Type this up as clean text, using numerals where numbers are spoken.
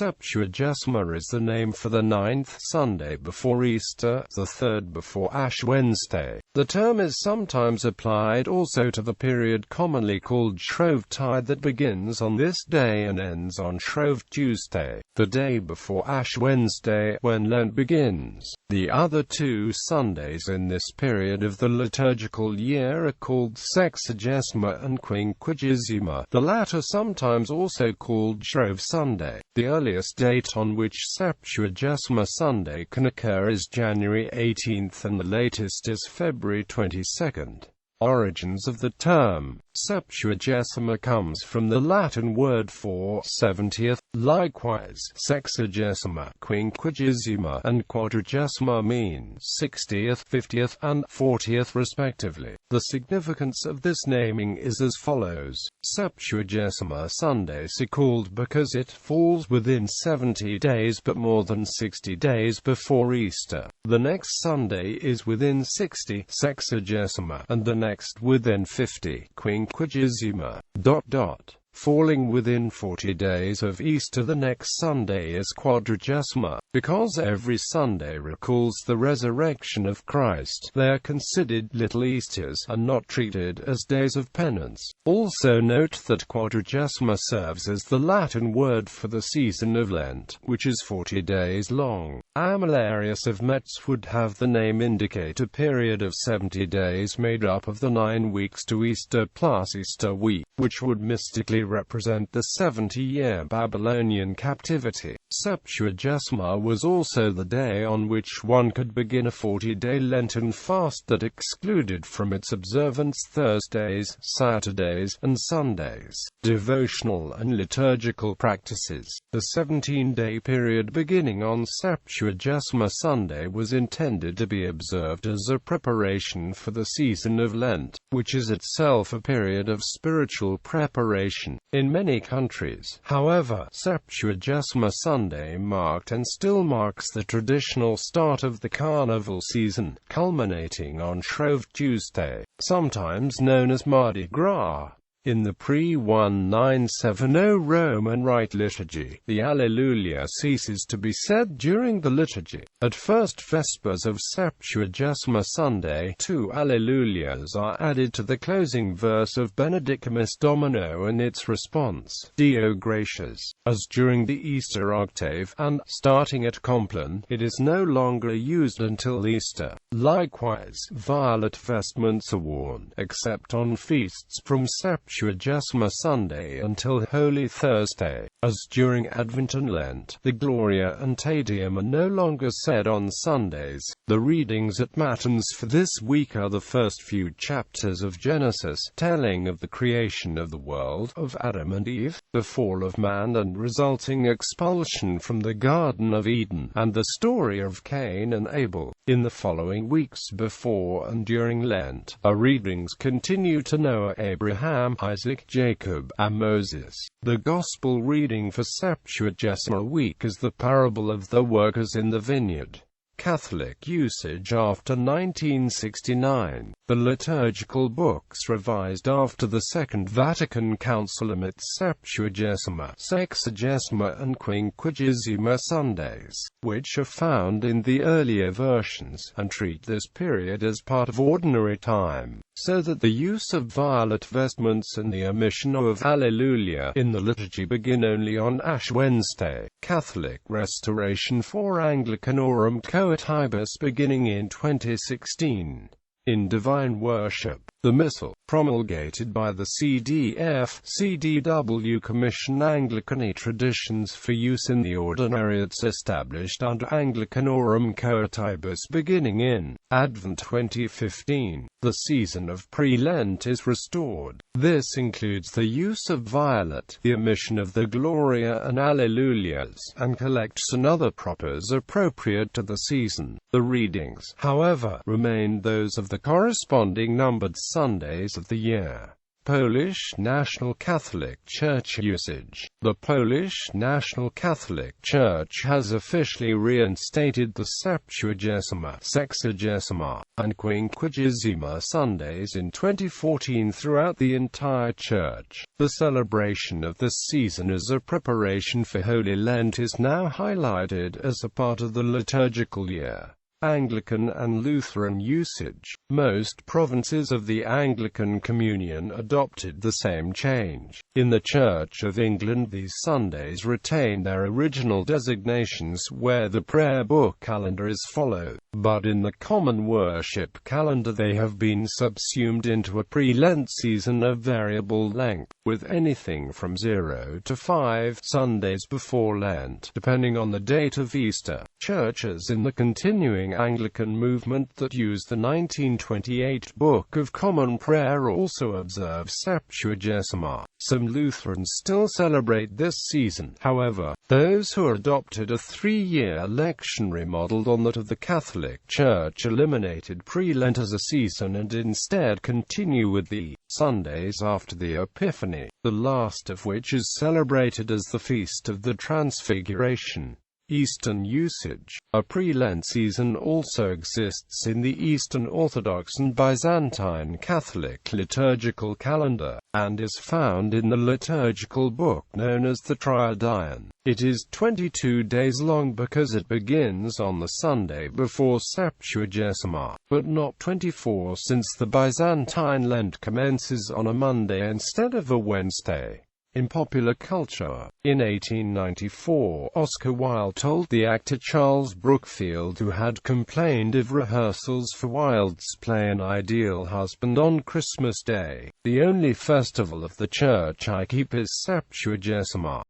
Septuagesima is the name for the 9th Sunday before Easter, the 3rd before Ash Wednesday. The term is sometimes applied also to the period commonly called Shrovetide that begins on this day and ends on Shrove Tuesday, the day before Ash Wednesday, when Lent begins. The other two Sundays in this period of the liturgical year are called Sexagesima and Quinquagesima, the latter sometimes also called Shrove Sunday. The earliest date on which Septuagesima Sunday can occur is January 18th and the latest is February 22nd. Origins of the term Septuagesima comes from the Latin word for 70th, likewise Sexagesima, Quinquagesima, and Quadragesima mean 60th, 50th, and 40th respectively. The significance of this naming is as follows. Septuagesima Sunday is called because it falls within 70 days but more than 60 days before Easter. The next Sunday is within 60, Sexagesima, and the next within 50, Quinquagesima. Falling within 40 days of Easter, the next Sunday is Quadragesima. Because every Sunday recalls the resurrection of Christ, they are considered little Easters and not treated as days of penance. Also note that Quadragesima serves as the Latin word for the season of Lent, which is 40 days long. Amalarius of Metz would have the name indicate a period of 70 days made up of the 9 weeks to Easter plus Easter week, which would mystically represent the 70-year Babylonian captivity. Septuagesima was also the day on which one could begin a 40-day Lenten fast that excluded from its observance Thursdays, Saturdays, and Sundays. Devotional and liturgical practices. The 17-day period beginning on Septuagesima Sunday was intended to be observed as a preparation for the season of Lent, which is itself a period of spiritual preparation. In many countries, however, Septuagesima Sunday marked and still marks the traditional start of the carnival season, culminating on Shrove Tuesday, sometimes known as Mardi Gras. In the pre-1970 Roman Rite liturgy, the Alleluia ceases to be said during the liturgy. At first Vespers of Septuagesima Sunday, 2 Alleluias are added to the closing verse of Benedicamus Domino and its response, Deo gratias, as during the Easter octave, and, starting at Compline, it is no longer used until Easter. Likewise, violet vestments are worn, except on feasts from Septuagesima Sunday until Holy Thursday. As during Advent and Lent, the Gloria and Te Deum are no longer said on Sundays. The readings at Matins for this week are the first few chapters of Genesis, telling of the creation of the world, of Adam and Eve, the fall of man and resulting expulsion from the Garden of Eden, and the story of Cain and Abel. In the following weeks before and during Lent, our readings continue to Noah, Abraham, Isaac, Jacob, and Moses. The Gospel reading for Septuagesima week is the parable of the workers in the vineyard. Catholic usage after 1969. The liturgical books revised after the Second Vatican Council omit Septuagesima, Sexagesima and Quinquagesima Sundays, which are found in the earlier versions, and treat this period as part of ordinary time, so that the use of violet vestments and the omission of Alleluia in the liturgy begin only on Ash Wednesday. Catholic Restoration for Anglicanorum Coetibus beginning in 2016. In Divine Worship, the Missal, promulgated by the CDF-CDW Commission Anglicani Traditions for use in the ordinariates established under Anglicanorum Coetibus beginning in Advent 2015. The season of pre-Lent is restored. This includes the use of violet, the omission of the Gloria and Alleluias, and collects and other propers appropriate to the season. The readings, however, remain those of the corresponding numbered Sundays of the year. Polish National Catholic Church usage. The Polish National Catholic Church has officially reinstated the Septuagesima, Sexagesima, and Quinquagesima Sundays in 2014 throughout the entire church. The celebration of this season as a preparation for Holy Lent is now highlighted as a part of the liturgical year. Anglican and Lutheran usage. Most provinces of the Anglican Communion adopted the same change. In the Church of England, these Sundays retain their original designations where the prayer book calendar is followed, but in the common worship calendar they have been subsumed into a pre-Lent season of variable length, with anything from 0 to 5 Sundays before Lent, depending on the date of Easter. Churches in the continuing Anglican movement that use the 1928 Book of Common Prayer also observe Septuagesima. Some Lutherans still celebrate this season. However, those who adopted a 3-year lectionary modeled on that of the Catholic Church eliminated pre-Lent as a season and instead continue with the Sundays after the Epiphany, the last of which is celebrated as the Feast of the Transfiguration. Eastern usage. A pre-Lent season also exists in the Eastern Orthodox and Byzantine Catholic liturgical calendar, and is found in the liturgical book known as the Triadion. It is 22 days long because it begins on the Sunday before Septuagesima, but not 24 since the Byzantine Lent commences on a Monday instead of a Wednesday. In popular culture, in 1894, Oscar Wilde told the actor Charles Brookfield, who had complained of rehearsals for Wilde's play An Ideal Husband on Christmas Day, "The only festival of the church I keep is Septuagesima."